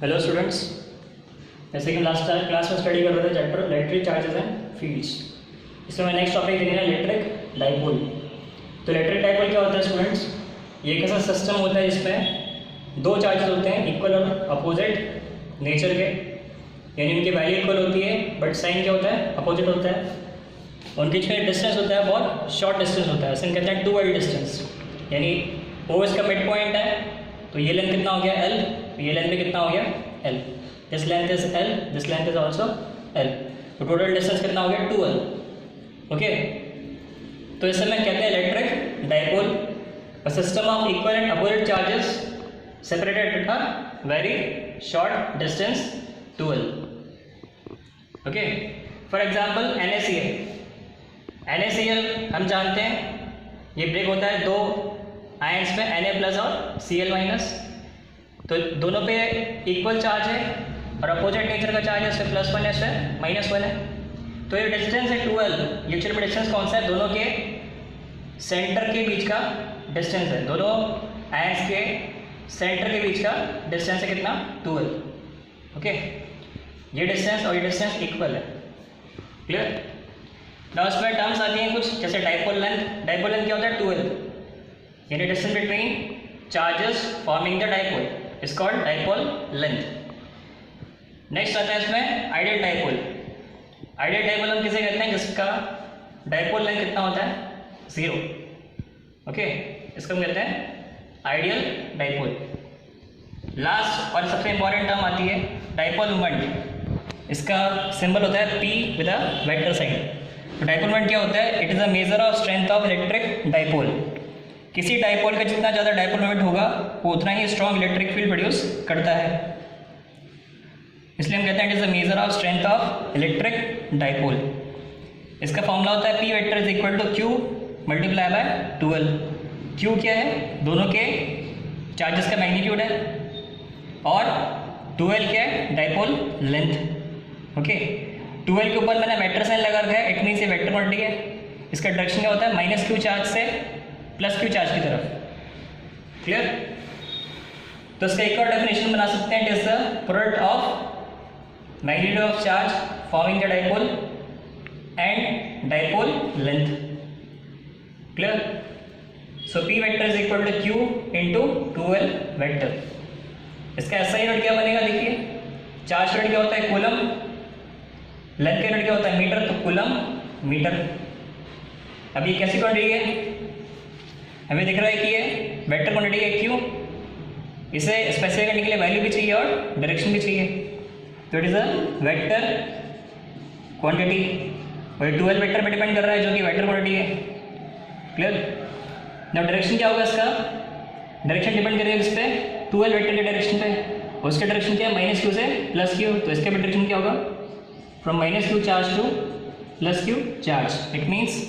Hello students, जैसे कि last class में स्टडी कर रहे थे chapter electric charges and fields. इसमें मैं नेक्स्ट टॉपिक देखना है इलेक्ट्रिक डाइपोल। तो इलेक्ट्रिक डाइपोल क्या होता है स्टूडेंट्स? ये एक ऐसा सिस्टम होता है जिसमें दो चार्जेस होते हैं इक्वल और अपोजिट नेचर के, यानी उनकी वैल्यू इक्वल होती है बट साइन क्या होता है, अपोजिट होता है। उनके बीच में डिस्टेंस होता है बहुत शॉर्ट डिस्टेंस होता है, इसे कहते हैं टू एल डिस्टेंस। यानी ओ इसका मिड पॉइंट है, तो ये लेंथ कितना हो गया एल, तो ये लेंथ भी कितना हो गया L. This length is L, this length is also L, तो टोटल डिस्टेंस कितना हो गया 2l। ओके, तो इसे मैं कहते हैं electric dipole, a system of equal and opposite charges separated at a very short distance 2l। Okay, for example NaCl हम जानते हैं ये ब्रेक होता है दो आयंस में Na प्लस और Cl माइनस, तो दोनों पे इक्वल चार्ज है और अपोजिट नेचर का चार्ज है, इससे +1 है इससे -1 है। तो ये डिस्टेंस है 2l, ये एक्चुअली में डिस्टेंस कौन सा है, दोनों के सेंटर के बीच का डिस्टेंस है, दोनों आयंस के सेंटर के बीच का डिस्टेंस है कितना 2l। ओके, ये डिस्टेंस और ये डिस्टेंस इक्वल है। क्लियर? ना उसमें टर्म्स आती हैं कुछ, जैसे डाइपोल लेंथ। डाइपोल लेंथ क्या होता है 2l, यानी distance between charges forming the dipole is called dipole length. Next आता है इसमें आइडियल डाइपोल। आइडियल डाइपोल हम किसे कहते हैं, जिसका डाइपोल लेंथ कितना होता है 0। ओके, इसको हम कहते हैं आइडियल डाइपोल। लास्ट और सबसे इंपॉर्टेंट टर्म आती है डाइपोल मोमेंट। इसका सिंबल होता है P with a vector sign. तो डाइपोल मोमेंट क्या होता है, it is a measure of strength of electric dipole. किसी डाइपोल का जितना ज़्यादा डाइपोल मोमेंट होगा वो उतना ही स्ट्रॉन्ग इलेक्ट्रिक फील्ड प्रोड्यूस करता है, इसलिए हम कहते हैं it is the measure of strength of electric dipole. इसका फॉर्मूला होता है P vector is equal to Q multiply by 2l। Q क्या है, दोनों के चार्जेस का मैग्नीट्यूड है, और 2l क्या है, डाइपोल लेंथ। ओके, 2l के ऊपर मैंने वेक्टर साइन लगा रखा है, इट मीन्स ये वेक्टर क्वांटिटी है। इसका डायरेक्शन क्या होता है, -q चार्ज से +q चार्ज की तरफ। क्लियर? तो इसका एक और डेफिनेशन बना सकते हैं, it is the product of magnitude of charge forming the dipole and dipole length. Clear? So P vector is equal to Q into 2l vector. इसका ऐसा ही यूनिट क्या बनेगा, देखिए चार्ज यूनिट क्या होता है कूलम, लेंथ का यूनिट क्या होता है मीटर, तो कूलम मीटर। अब ये कैसी क्वांटिटी है, हमें दिख रहा है कि ये वेक्टर क्वांटिटी है Q, इसे स्पेसिफाई करने के लिए वैल्यू भी चाहिए और डायरेक्शन भी चाहिए, तो it is a vector quantity और 2l वेक्टर पे डिपेंड कर रहा है जो कि वेक्टर क्वांटिटी है। क्लियर? नाउ डायरेक्शन क्या होगा इसका, डायरेक्शन डिपेंड करेगा इस पे 2l वेक्टर के डायरेक्शन पे, और उसका डायरेक्शन क्या है -q से +q, तो इसका भी डायरेक्शन क्या होगा, from -q charge to +q charge. It means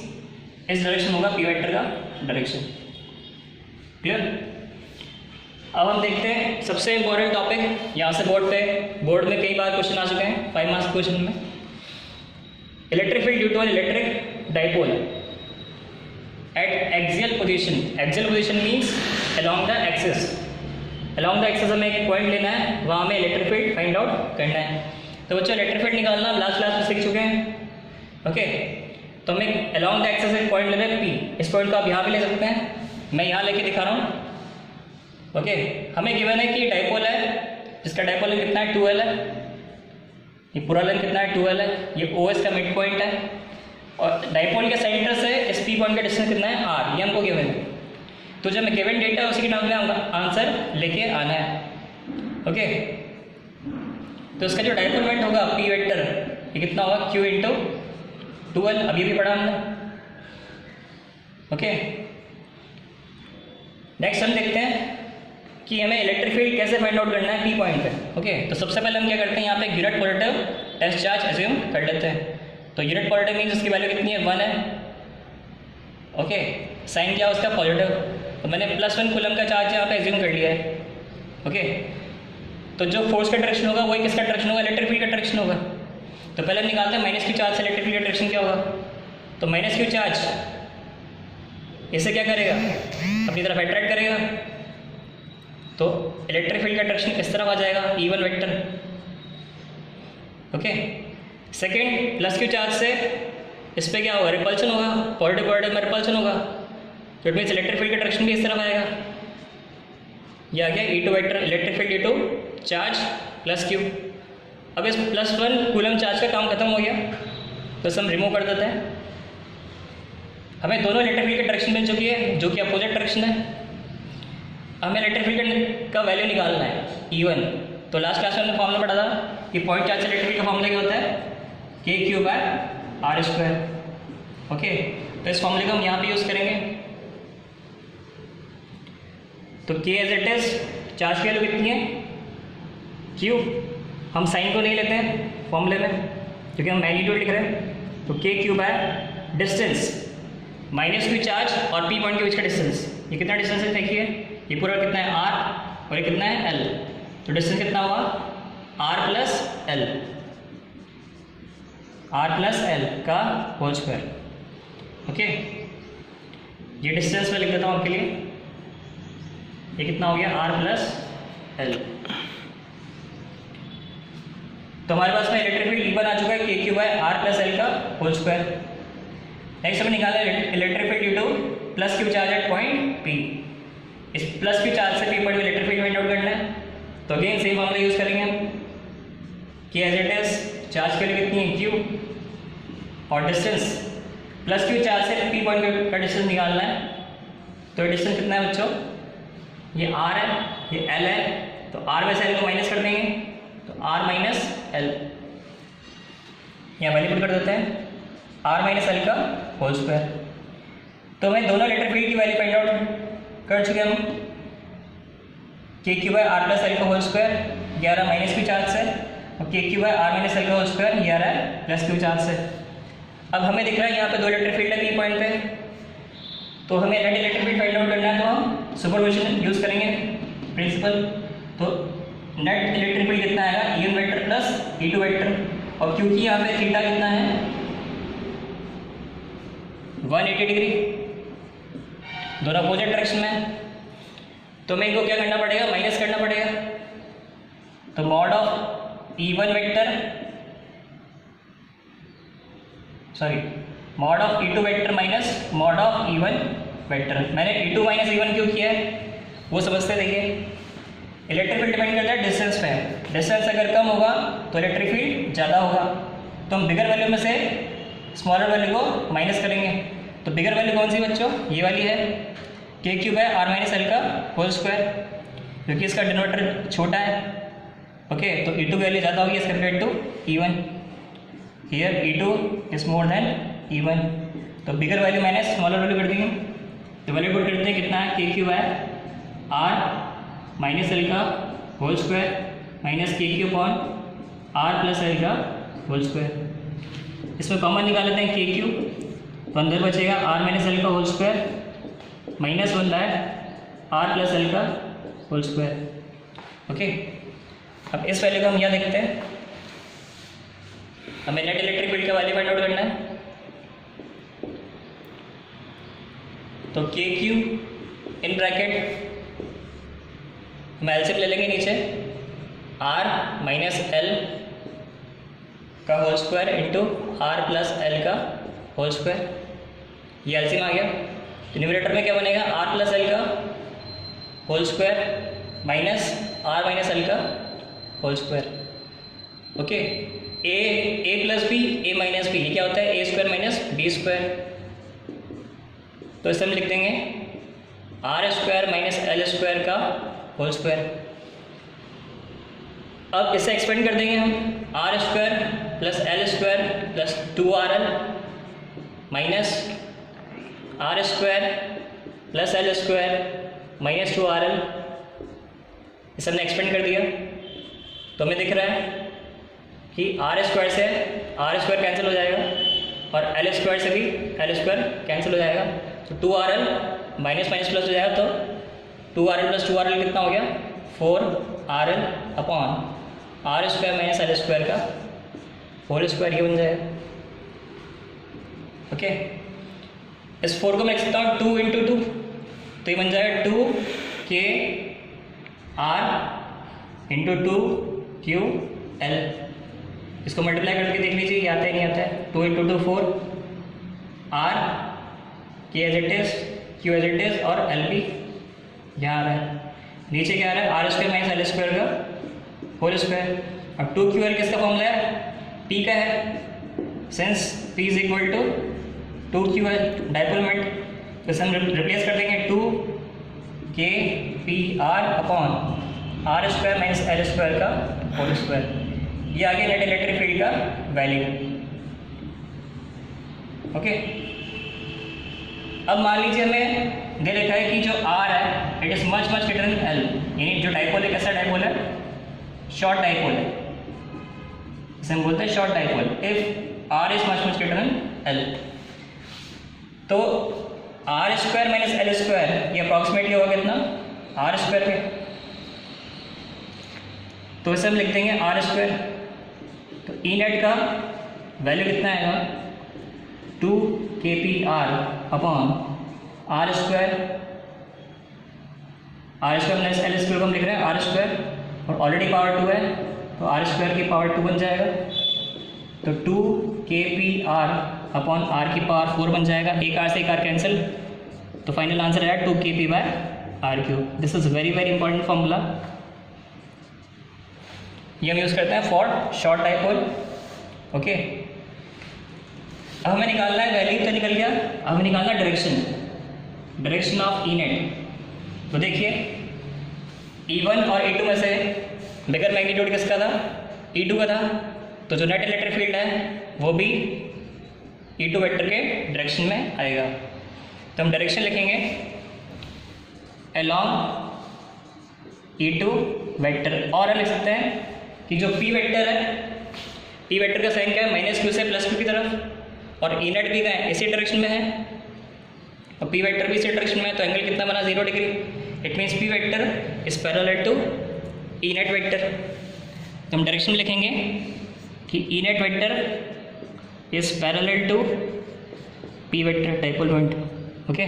इस डायरेक्शन होगा P वेक्टर का डायरेक्शन। क्लियर? अब हम देखते हैं सबसे इंपॉर्टेंट टॉपिक, यहाँ से बोर्ड में कई बार क्वेश्चन आ चुके हैं 5 मार्क्स क्वेश्चन में। Electric field due to an electric dipole at axial position. Axial position means along the axis. Along the axis हमें एक पॉइंट लेना है, वहाँ हमें इलेक्ट्रिक फील्ड फाइंड आउट करना है। तो बच्चों इलेक्ट्रिक फील्ड निकालना हम लास्ट क्लास में सीख चुके हैं। ओके, तो हमें अलोंग द एक्सिस एक पॉइंट लेना है P। इस पॉइंट को आप यहाँ पे ले सकते हैं, मैं यहाँ लेके दिखा रहा हूँ। ओके, हमें गिवन है कि डाइपोल है जिसका डाइपोल लेंथ कितना है 2l है, ये पूरा लेंथ कितना है 2l है, ये OS का मिड पॉइंट है, और डाइपोल के सेंटर से इस P पॉइंट का डिस्टेंस कितना है r, ये हमको गिवन है। तो जब मैं गिवन डेटा है उसी के टर्म में आंसर लेके आना है। ओके, तो इसका जो डाइपोल मोमेंट होगा P वेक्टर ये कितना होगा Q इंटू 2l, अभी भी पढ़ा हमने। ओके, नेक्स्ट हम देखते हैं कि हमें इलेक्ट्रिक फील्ड कैसे फाइंड आउट करना है P पॉइंट पे। ओके, तो सबसे पहले हम क्या करते हैं, यहाँ पे unit positive test charge assume कर लेते हैं। तो यूनिट पॉजिटिव मीन्स उसकी वैल्यू कितनी है 1 है। ओके, साइन क्या है उसका पॉजिटिव, तो मैंने +1 कूलम का चार्ज यहाँ पे एज्यूम कर लिया है। ओके, तो जो फोर्स का डायरेक्शन होगा वही किसका डायरेक्शन होगा, इलेक्ट्रिक फील्ड का डायरेक्शन होगा। तो पहले हम निकालते हैं -q चार्ज से इलेक्ट्रिक फील्ड का डायरेक्शन क्या होगा, तो -q चार्ज इसे क्या करेगा, अपनी तरफ अट्रैक्ट करेगा, तो इलेक्ट्रिक फील्ड का डायरेक्शन इस तरफ आ जाएगा E1 vector. Okay, second plus Q charge से इस पर क्या होगा, रिपल्शन होगा, पॉजिटिव पॉजिटिव में रिपल्शन होगा, तो इट मीन्स इलेक्ट्रिक फील्ड का डायरेक्शन भी इस तरफ आएगा। ये आ गया E2 vector, electric field E2 charge plus Q. अब इस +1 कूलम चार्ज का काम खत्म हो गया, तो इसे हम रिमूव कर देते हैं। हमें दोनों इलेक्ट्रिक फील्ड की डायरेक्शन मिल चुकी है जो कि अपोजिट डायरेक्शन है। हमें इलेक्ट्रिक फील्ड का वैल्यू निकालना है E1। तो लास्ट क्लास में हमने फॉर्मूला पढ़ा था कि पॉइंट चार्ज इलेक्ट्रिक फील्ड का फॉर्मूला क्या होता है, KQ/R²। ओके, तो इस फॉर्मूले को हम यहाँ पे यूज़ करेंगे। तो K as it is, charge की वैल्यू कितनी है Q, हम साइन को नहीं लेते हैं फॉर्मूले में क्योंकि हम मैग्नीट्यूड लिख रहे हैं। तो KQ/डिस्टेंस माइनस Q चार्ज और P पॉइंट के बीच का डिस्टेंस, ये कितना डिस्टेंस है देखिए, ये पूरा कितना है R और ये कितना है L। तो डिस्टेंस कितना हुआ R plus L, R plus L का होल स्क्वायर। ओके, ये डिस्टेंस मैं लिख देता हूँ आपके लिए, ये कितना हो गया R प्लस L। तो हमारे पास में इलेक्ट्रिक फील्ड E1 आ चुका है KQ/R प्लस L का होल स्क्वायर। नेक्स्ट हमें निकालना है electric field E2 plus Q charge at point P। इस प्लस Q चार्ज से P पॉइंट में इलेक्ट्रिक फील्ड फाइंड आउट करना है। तो अगेन सेम फॉर्मूला यूज करेंगे हम कि एज इट इज चार्ज की वैल्यू कितनी है Q और डिस्टेंस प्लस Q चार्ज से P पॉइंट का डिस्टेंस निकालना है। तो डिस्टेंस कितना है बच्चों, ये R है, ये L है, तो R में से L को माइनस कर देंगे, तो R माइनस L, यहाँ वैल्यू पुट कर देते हैं R माइनस L का होल स्क्वायर। तो हमें दोनों इलेक्ट्रिक फील्ड की वैल्यू फाइंड आउट कर चुके हम, KQ/R प्लस L का whole square 11 minus Q charge से और KQ/R माइनस L का whole square 11 plus Q charge से। अब हमें दिख रहा है यहाँ पे दो इलेक्ट्रिक फील्ड है P पॉइंट पे, तो हमें net electric field find out करना है, तो हम सुपरपोजिशन यूज करेंगे प्रिंसिपल। तो नेट इलेक्ट्रिक फील्ड कितना आएगा E1 vector plus E2 vector, और क्योंकि यहाँ पे थीटा कितना है 180 डिग्री, दोनों अपोजिट डायरेक्शन में, तो हमें इनको क्या करना पड़ेगा, माइनस करना पड़ेगा। तो mod of E1 vector, sorry mod of E2 vector minus mod of E1 vector. मैंने E2 माइनस E1 क्यों किया है वो समझते, देखिए इलेक्ट्रिक फील्ड डिपेंड करता है डिस्टेंस पे, डिस्टेंस अगर कम होगा तो इलेक्ट्रिक फील्ड ज़्यादा होगा, तो हम बिगर वैल्यू में से स्मॉलर वैल्यू को माइनस करेंगे। तो बिगर वैल्यू कौन सी बच्चों, ये वाली है KQ/R माइनस L का होल स्क्वायर, क्योंकि इसका डिनोमिनेटर छोटा है। ओके, तो E2 की वैल्यू ज़्यादा होगी as compare to E1, here E2 is more than E1, तो bigger value minus smaller value कर देंगे। तो वैल्यू पुट करते हैं कितना है KQ/R माइनस L का whole square minus KQ/R plus L का होल स्क्वायर। इसमें कॉमन निकाल लेते हैं KQ, तो अंदर बचेगा R माइनस L का whole square minus 1/R plus L का होल स्क्वायर। ओके, अब इस वैल्यू को हम यहाँ देखते हैं, हमें नेट इलेक्ट्रिक फील्ड का वैल्यू फाइंड आउट करना है। तो KQ इन ब्रैकेट हम एलसीएम ले लेंगे नीचे, R माइनस L का whole square into R plus L का होल स्क्वायर, ये एलसीएम आ गया। न्यूमरेटर में क्या बनेगा R प्लस L का whole square minus R minus L का whole square. Okay, A plus B A minus B, ये क्या होता है A square minus B square, तो इसे हम लिख देंगे R square minus L square का होल स्क्वायर। अब इसे एक्सपेंड कर देंगे हम, R square plus L square plus 2RL minus R square plus L square minus 2RL, इसे हमने एक्सपेंड कर दिया। तो हमें दिख रहा है कि R स्क्वायर से R स्क्वायर कैंसिल हो जाएगा और L स्क्वायर से भी L स्क्वायर कैंसिल हो जाएगा, तो 2RL माइनस माइनस प्लस हो जाएगा, तो 2RL प्लस 2RL कितना हो गया 4RL upon R square minus L square का होल स्क्वायर, ये बन जाएगा। ओके, इस 4 को मैं लिख सकता हूँ 2 इंटू 2, तो ये बन जाएगा 2K R इंटू 2QL। इसको मल्टीप्लाई करके देख लीजिए ये आता है नहीं आता है। 2 into 2 4, R K as it is, Q as it is और L भी यहाँ आ रहा है। नीचे क्या आ रहा है, R square minus L square का होल स्क्वायर। अब 2QL किसका फॉर्मूला है, P का है, since P is equal to 2QL dipole moment. तो हम रिप्लेस कर देंगे 2KPR upon R square minus L square का होल स्क्वायर। ये आ गया नेट इलेक्ट्रिक फील्ड का वैल्यू। ओके, अब मान लीजिए हमें दे रखा है कि जो R है it is much much greater than L, यानी जो डायपोल है कैसा डायपोल है, शॉर्ट डायपोल है, इसे हम बोलते हैं short dipole. If R is much much greater than L, तो R square minus L square ये अप्रॉक्सीमेटली होगा कितना, आर स्क्वायर पे, तो इसे हम लिख देंगे आर स्क्वायर। तो ई नेट का वैल्यू कितना आएगा, 2KPR upon R square minus L square को हम लिख रहे हैं आर स्क्वायर, और ऑलरेडी पावर 2 है तो आर स्क्वायर की पावर 2 बन जाएगा। तो 2KPR अपॉन आर की पावर 4 बन जाएगा। एक आर से एक आर कैंसिल, तो फाइनल आंसर है 2KP/R3। This is very very important formula, ये हम यूज़ करते हैं फॉर शॉर्ट डायपोल। ओके, अब हमें निकालना है वैल्यू तो निकल गया, अब हमें निकालना है डायरेक्शन ऑफ ई नेट। तो देखिए E1 और E2 में से बिगर मैग्नीट्यूड किसका था, E2 का था, तो जो नेट इलेक्ट्रिक फील्ड है वो भी E2 वेक्टर के डायरेक्शन में आएगा। तो हम डायरेक्शन लिखेंगे अलोंग E2 वेक्टर, और हम लिख सकते हैं कि जो P वेक्टर है, P वेक्टर का साइन क्या है, -q से +q की तरफ, और ई नेट भी का है इसी डायरेक्शन में है, और P वेक्टर भी इसी डायरेक्शन में है, तो एंगल कितना बना, 0 degree. It means P vector is parallel to E net vector. तो हम डायरेक्शन लिखेंगे कि E net vector is parallel to P vector dipole moment. Okay,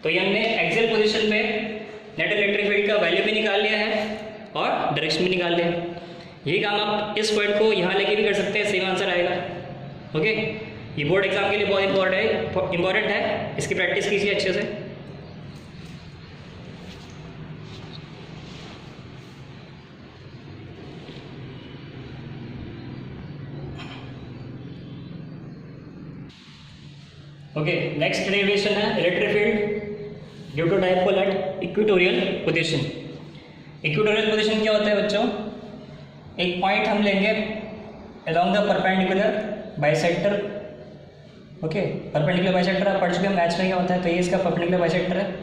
तो ये हमने एक्सियल पोजीशन पे नेट इलेक्ट्रिक फील्ड का वैल्यू भी निकाल लिया है और डायरेक्शन भी निकाल लिया। यही काम आप इस पॉइंट को यहाँ लेके भी कर सकते हैं, सेम आंसर आएगा। ओके, ये बोर्ड एग्जाम के लिए बहुत इंपॉर्टेंट है, इसकी प्रैक्टिस कीजिए अच्छे से। ओके, नेक्स्ट डेरिवेशन है electric field due to dipole at equatorial position. Equatorial position क्या होता है बच्चों, एक पॉइंट हम लेंगे along the perpendicular bisector. Okay, perpendicular bisector आप पढ़ चुके हैं मैथ्स में क्या होता है, तो ये इसका परपेंडिकुलर बाइसेक्टर है।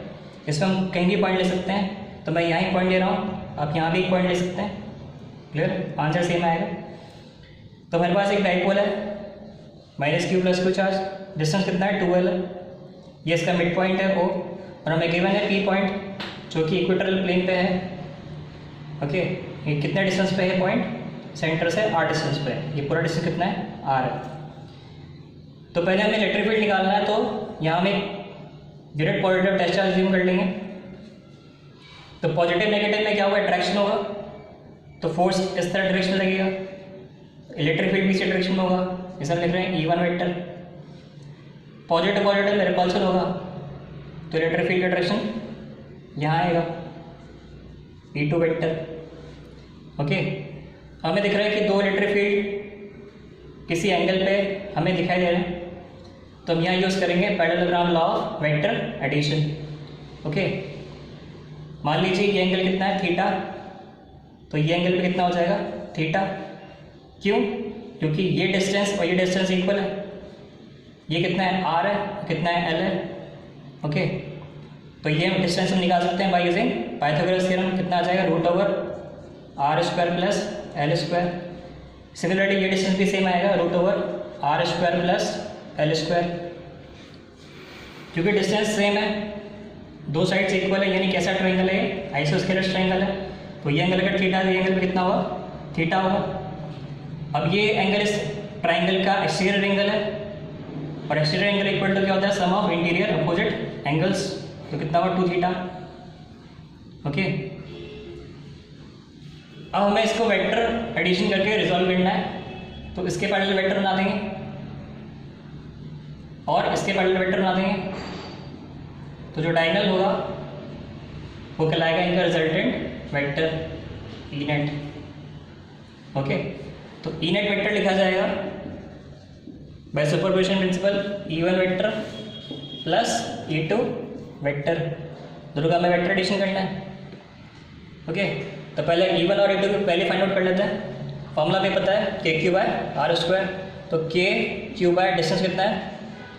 इसमें हम कहीं भी पॉइंट ले सकते हैं, तो मैं यहाँ ही पॉइंट ले रहा हूँ, आप यहाँ भी एक पॉइंट ले सकते हैं। क्लियर, आंसर सेम आएगा। तो हमारे पास एक डायपोल है -q + q चार्ज, डिस्टेंस कितना है 2L, ये इसका मिड पॉइंट है O, और हमें गिवन है P पॉइंट जो कि इक्वेटोरियल प्लेन पे है। ओके, ये कितने डिस्टेंस पे है पॉइंट, सेंटर से r डिस्टेंस पे है, ये पूरा डिस्टेंस कितना है r है। तो पहले हमें इलेक्ट्रिक फील्ड निकालना है, तो यहाँ हम एक direct positive test charge use कर लेंगे। तो पॉजिटिव नेगेटिव में क्या होगा, अट्रैक्शन होगा, तो फोर्स इस तरह डायरेक्शन लगेगा, इलेक्ट्रिक फील्ड भी इसी डायरेक्शन में होगा। जैसे हम लिख रहे हैं E1 वेक्टर, पॉजिटिव में रिपल्सन होगा, तो इलेक्ट्रिक फील्ड का डायरेक्शन यहाँ आएगा, E2 वेक्टर। ओके, हमें दिख रहा है कि दो इलेक्ट्रिक फील्ड किसी एंगल पे हमें दिखाई दे रहे हैं, तो हम यहाँ यूज़ करेंगे parallelogram law of vector addition. Okay, मान लीजिए ये एंगल कितना है, थीटा, तो ये एंगल पे कितना हो जाएगा, थीटा। क्यों, क्योंकि ये डिस्टेंस और ये डिस्टेंस इक्वल है। ये कितना है, r है, कितना है, l है। ओके, तो ये डिस्टेंस हम निकाल सकते हैं बाय यूजिंग पाइथागोरस थ्योरम। कितना आ जाएगा, √r² + l²। सिमिलरली ये डिस्टेंस भी सेम आएगा, √r² + l²। क्योंकि डिस्टेंस सेम है, दो साइड्स इक्वल है, यानी कैसा ट्रायंगल है, आइसोस्केलस ट्रायंगल है, तो ये एंगल अगर थीटा है, ये एंगल पे कितना होगा, थीटा होगा। अब ये एंगल इस ट्रायंगल का एक्सटीरियर एंगल है, और एक्सटीरियर एंगल इक्वल टू क्या होता है, सम ऑफ इंटीरियर अपोजिट एंगल्स, तो कितना होगा 2 थीटा। ओके, अब हमें इसको वेक्टर एडिशन करके रिजॉल्व करना है, तो इसके पैरेलल वेक्टर बना देंगे और इसके पैरेलल वेक्टर बना देंगे, तो जो डायगोनल होगा वो कहलाएगा इनका resultant vector E net. Okay, तो ई नेट वेक्टर लिखा जाएगा by superposition principle E1 vector plus E2 vector, दोनों का हमें वेक्टर एडिशन करना है। ओके, तो पहले E1 और E2 को पहले फाइंड आउट कर लेते हैं। फॉर्मूला भी पता है KQ/R², तो KQ बाय डिस्टेंस कितना है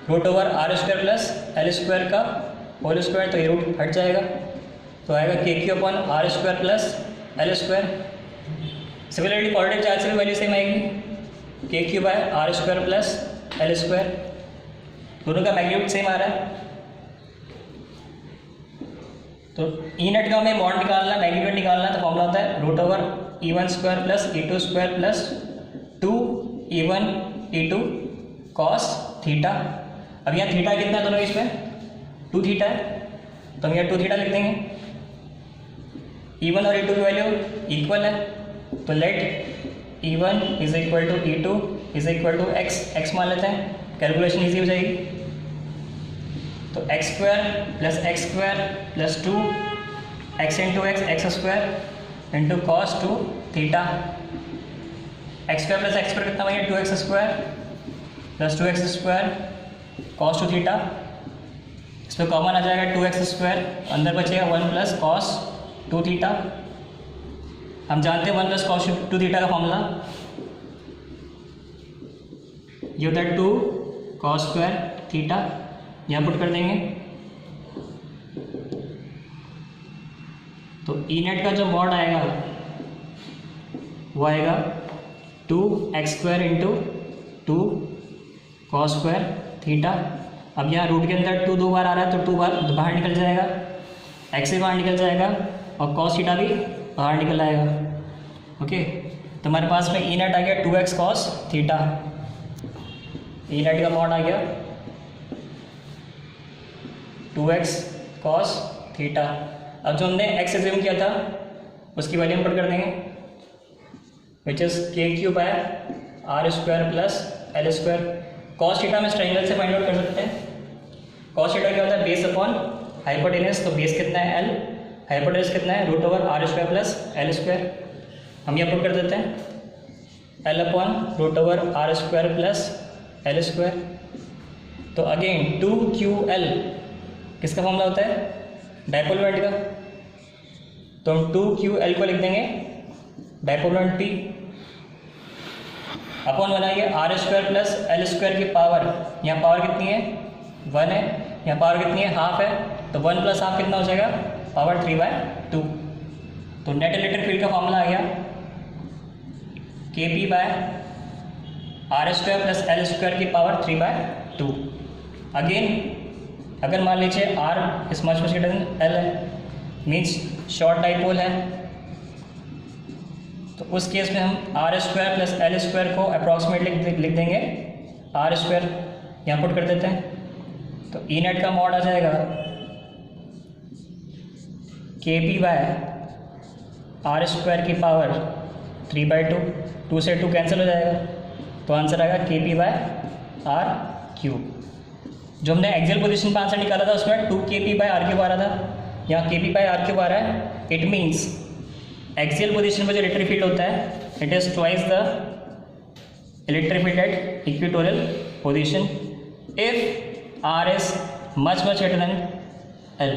√R² प्लस L² का होल स्क्वायर, तो ये रूट हट जाएगा, तो आएगा KQ/R² plus L²। Similarly positive charge से भी वैल्यू सेम आएगी, KQ/R² प्लस L², दोनों का मैग्नीट्यूड सेम आ रहा है। तो ई नेट का हमें मॉड निकालना है, मैग्नीट्यूड निकालना है, तो फॉर्मूला होता है √E1² plus E2² plus 2E1 E2 cos theta. अब यहाँ थीटा कितना है दोनों के इसमें 2 थीटा है, तो हम यहाँ 2 थीटा लिख देंगे। E1 और E2 की वैल्यू इक्वल है, तो let E1 is equal to E2 is equal to x मान लेते हैं, कैलकुलेशन ईजी हो जाएगी। तो x² plus x² plus 2 x into x² into cos 2 theta. x² plus x² कितना बनेगा 2x² plus 2x² cos 2 theta, इसमें कॉमन आ जाएगा 2x², अंदर बचेगा 1 प्लस कॉस 2 थीटा। हम जानते हैं 1 प्लस कॉस 2 थीटा का फॉर्मूला, ये होता है 2 cos स्क्वायर थीटा, यहाँ पुट कर देंगे। तो ई नेट का जो मॉड आएगा वो आएगा 2x² into 2 cos square theta. अब यहाँ रूट के अंदर 2 2 बार आ रहा है, तो 2 बार बाहर निकल जाएगा, x भी बाहर निकल जाएगा और cos थीटा भी बाहर निकल आएगा। ओके, तो हमारे पास में ई नेट आ गया 2x cos theta, E net का मॉड आ गया 2x cos थीटा। अब जो हमने x एज्यूम किया था उसकी वैल्यू हम पुट कर देंगे, which is KQ/R² plus L²। cos theta में ट्रायंगल से फाइंड आउट कर सकते हैं। cos थीटा क्या होता है बेस अपॉन हाइपोटेनस, तो बेस कितना है L, हाइपोटेनस कितना है √R² प्लस L²। हम यहाँ पुट कर देते हैं L upon √R² plus L²। तो अगेन 2QL किसका फॉर्मूला होता है डायपोल मोमेंट का, तो हम 2QL को लिख देंगे डायपोल मोमेंट P अपॉन बनाएंगे R² प्लस L² की पावर, यहाँ पावर कितनी है 1 है, यहाँ पावर कितनी है हाफ है, तो 1 प्लस हाफ कितना हो जाएगा पावर 3/2। तो नेट इलेक्ट्रिक फील्ड का फॉर्मूला आ गया KP/R² प्लस L² की पावर 3/2। अगेन अगर मान लीजिए R is much greater than L है, मीन्स शॉर्ट डाइपोल है, तो उस केस में हम R² प्लस L² को अप्रॉक्सीमेटली लिख देंगे R², यहाँ पुट कर देते हैं। तो ई नेट का मॉड आ जाएगा KP/R² की पावर 3/2, 2 से 2 कैंसिल हो जाएगा, तो आंसर आएगा KP/R³। जो हमने एक्सियल पोजीशन पर आंसर निकाला था उसमें 2KP/R³ आ रहा था, यहाँ KP/R³ आ रहा है। इट मीन्स एक्सियल पोजीशन पर जो इलेक्ट्रिक फील्ड होता है it is twice the electric field at equatorial position if R is much greater than L।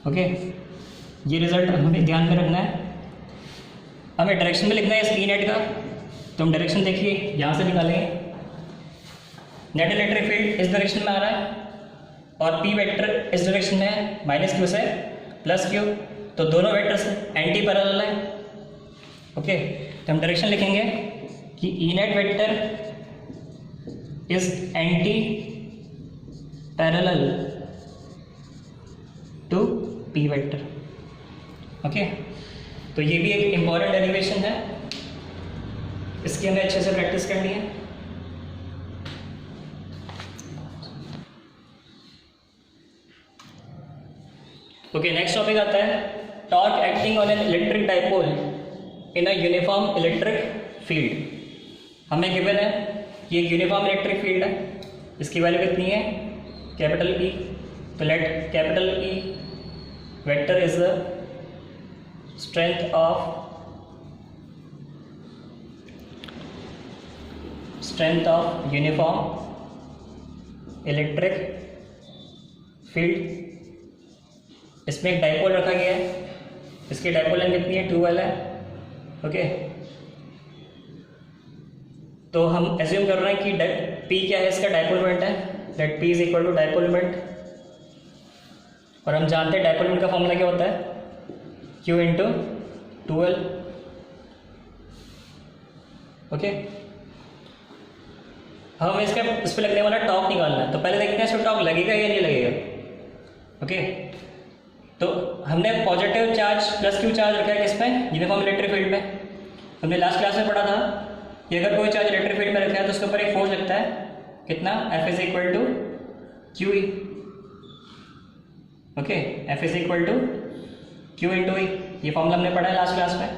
Okay, ये रिजल्ट हमें ध्यान में रखना है। हमें डायरेक्शन में लिखना है इस ई नेट का, तो हम डायरेक्शन देखिए यहाँ से निकालेंगे। नेट इलेक्ट्रिक फील्ड इस डायरेक्शन में आ रहा है और P वेक्टर इस डायरेक्शन में है -q से +q, तो दोनों वेक्टर्स एंटी पैरेलल है। ओके, तो हम डायरेक्शन लिखेंगे कि E net vector is anti parallel to P vector. Okay, तो ये भी एक इम्पॉर्टेंट डेरिवेशन है, इसकी हमें अच्छे से प्रैक्टिस करनी है। ओके, नेक्स्ट टॉपिक आता है torque acting on an electric dipole in a uniform electric field. हमें गिवन है ये यूनिफॉर्म इलेक्ट्रिक फील्ड है, इसकी वैल्यू कितनी है कैपिटल ई। तो let capital E vector is the strength of uniform electric field. इसमें एक डाइपोल रखा गया है, इसकी डाइपोल लेंथ कितनी है 2L है। ओके, तो हम एज्यूम कर रहे हैं कि P क्या है, इसका डाइपोल मोमेंट है, that P is equal to dipole moment. और हम जानते हैं डाइपोल मोमेंट का फॉर्मूला क्या होता है Q इंटू 2L। ओके, हम इस पर लगने वाला टॉर्क निकालना है, तो पहले देखते हैं इसमें टॉर्क लगेगा या नहीं लगेगा। ओके, तो हमने positive charge plus Q charge रखा है किसमें, यूनिफॉर्म इलेक्ट्रिक फील्ड में। हमने लास्ट क्लास में पढ़ा था कि अगर कोई चार्ज इलेक्ट्रिक फील्ड में रखा है तो उसके ऊपर एक फोर्स लगता है, कितना, F is equal to QE। Okay, F is equal to Q into E, ये फॉर्मूला हमने पढ़ा है लास्ट क्लास में।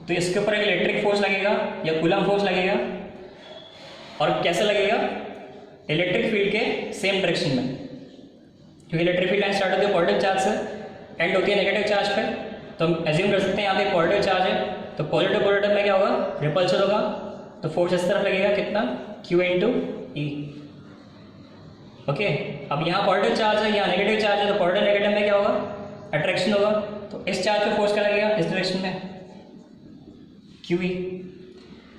तो इसके ऊपर एक इलेक्ट्रिक फोर्स लगेगा या कूलम फोर्स लगेगा, और कैसे लगेगा, इलेक्ट्रिक फील्ड के सेम डायरेक्शन में, क्योंकि इलेक्ट्रिक फील्ड लाइन स्टार्ट होती है पॉजिटिव चार्ज से, एंड होती है नेगेटिव चार्ज पे। तो हम एज्यूम कर सकते हैं यहाँ पे पॉजिटिव चार्ज है, तो पॉजिटिव में क्या होगा, रिपल्शन होगा, तो फोर्स इस तरफ लगेगा, कितना, Q इंटू E। ओके, अब यहाँ पॉजिटिव चार्ज है, यहाँ नेगेटिव चार्ज है, तो पॉजिटिव नेगेटिव में क्या होगा, अट्रैक्शन होगा। तो इस चार्ज पे फोर्स क्या लगेगा, इस डायरेक्शन में, QE।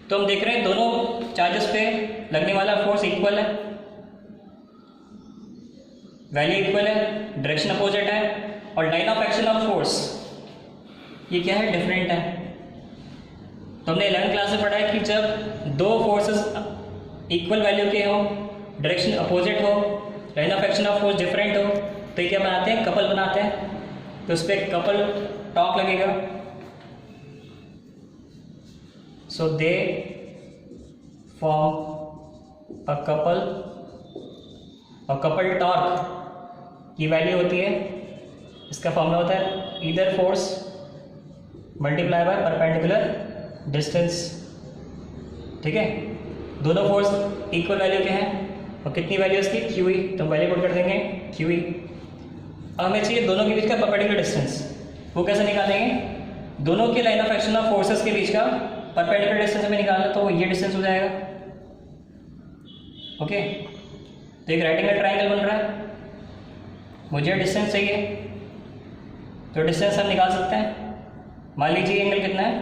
तो हम देख रहे हैं दोनों चार्जेस पे लगने वाला फोर्स इक्वल है, वैल्यू इक्वल है, डायरेक्शन अपोजिट है, और line of action of force ये क्या है, डिफरेंट है। तो हमने 11th क्लास में पढ़ा है कि जब दो फोर्सेस इक्वल वैल्यू के हो, डायरेक्शन अपोजिट हो, line of action of force different हो, तो ये क्या बनाते हैं, कपल बनाते हैं। तो उस पर कपल टॉर्क लगेगा। सो दे फॉर्म अ कपल, और कपल टॉर्क की वैल्यू होती है, इसका फॉर्मूला होता है either force multiply by perpendicular distance. ठीक है, दोनों फोर्स इक्वल वैल्यू के हैं, और कितनी वैल्यू इसकी, QE, तो वैल्यू पुट कर देंगे QE। अब हमें चाहिए दोनों के बीच का परपेंडिकुलर डिस्टेंस, वो कैसे निकालेंगे, दोनों के line of action of forces के बीच का परपेंडिकुलर डिस्टेंस हमें निकालना, तो ये डिस्टेंस हो जाएगा। ओके, तो एक राइट एंगल ट्राइंगल बन रहा है, मुझे डिस्टेंस चाहिए, तो डिस्टेंस हम निकाल सकते हैं। मान लीजिए एंगल कितना है,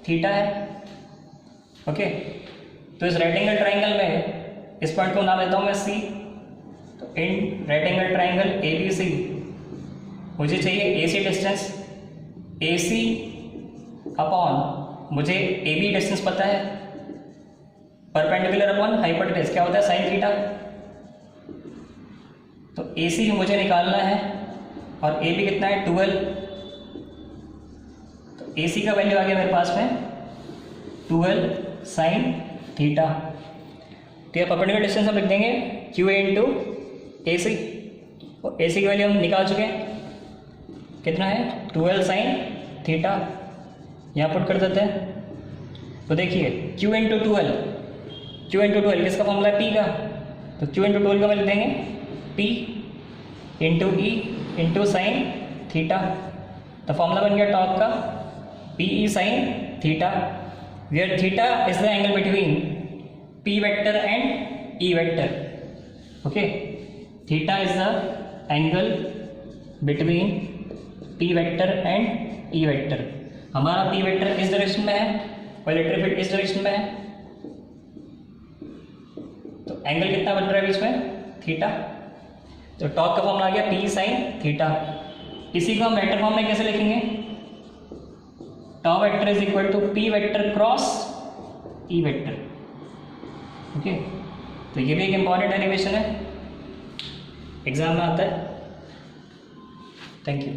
थीटा है। ओके, तो इस राइट एंगल ट्राइंगल में इस पॉइंट को नाम देता हूँ मैं C। तो in right angle triangle ABC मुझे चाहिए AC डिस्टेंस, AC अपॉन मुझे AB डिस्टेंस पता है, परपेंडिकुलर अपॉन हाइपोटेन्यूज क्या होता है, साइन थीटा। तो AC मुझे निकालना है, और AB कितना है 2L। तो AC का वैल्यू आ गया मेरे पास में 2L साइन थीटा। तो यह परपेंडिकुलर डिस्टेंस हम लिख देंगे QA इंटू AC, और AC की वैल्यू हम निकाल चुके हैं, कितना है 2L साइन थीटा, यहाँ पुट कर देते हैं। तो देखिए Q into 2L, Q into 2L किसका फॉर्मूला है, P का, तो Q इंटू 2L का मैं लिख देंगे P into E into sine theta. तो फॉर्मूला बन गया टॉर्क का PE sine theta, where theta is the angle between P vector and E vector. Okay, theta is the angle between P vector and E vector. हमारा P vector इस direction में है और electric field इस direction में है, तो angle कितना बन रहा है बीच में, थीटा। तो टॉर्क का फॉर्मूला आ गया P साइन थीटा। इसी को हम वेक्टर फॉर्म में कैसे लिखेंगे, tau vector is equal to P vector cross E vector. Okay, तो ये भी एक इंपॉर्टेंट डेरिवेशन है, एग्जाम में आता है। Thank you.